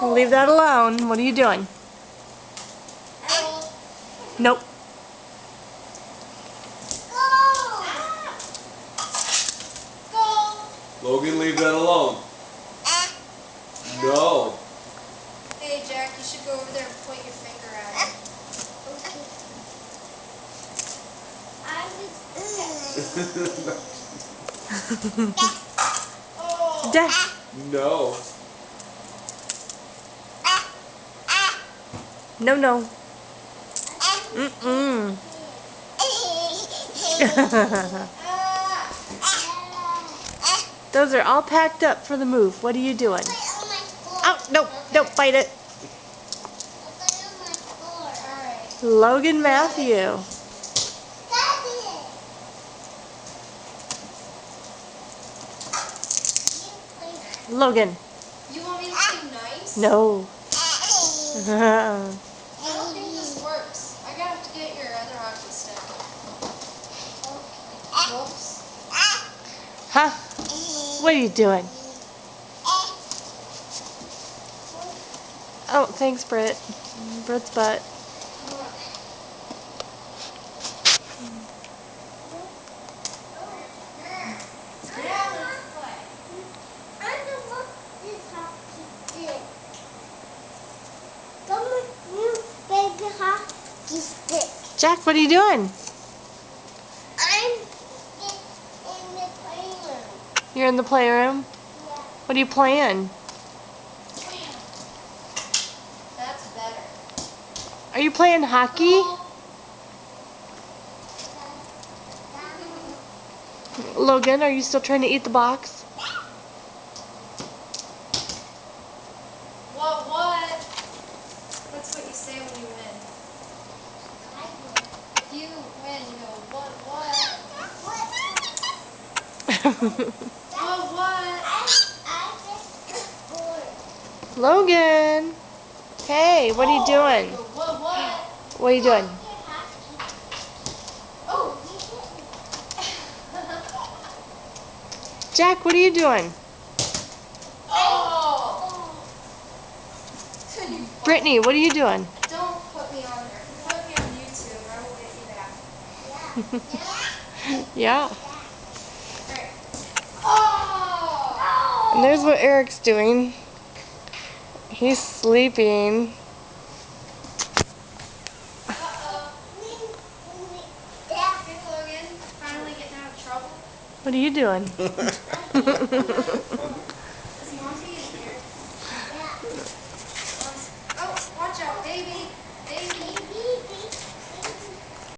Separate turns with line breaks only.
Leave that alone. What are you doing? Nope.
Logan, leave that alone. No.
Hey, Jack, you should go over there and point your finger at him.
Dad.
No.
No, no. Mm-mm. Those are all packed up for the move. What are you doing? Oh, nope. Don't bite it. Logan Matthew. Logan.
You want me to be nice?
No.
I don't think this works. I gotta have to get your other hockey stick. Whoops.
Huh? What are you doing? Oh, thanks, Britt. Britt's butt. Jack, what are you doing?
I'm in the playroom.
You're in the playroom?
Yeah.
What are you playing?
That's better.
Are you playing hockey? Logan, are you still trying to eat the box?
What? That's what you say when you win. If you win, you go, what? What?
Logan! Hey, what are you doing?
What?
What are you doing?
Oh!
Jack, what are you doing?
Oh!
Brittany, what are you doing?
Don't put me on there. Put me on YouTube. I will get you back.
Yeah.
Alright. Oh!
And there's what Eric's doing. He's sleeping.
Uh-oh. Hey, Logan. Finally getting out of trouble.
What are you doing?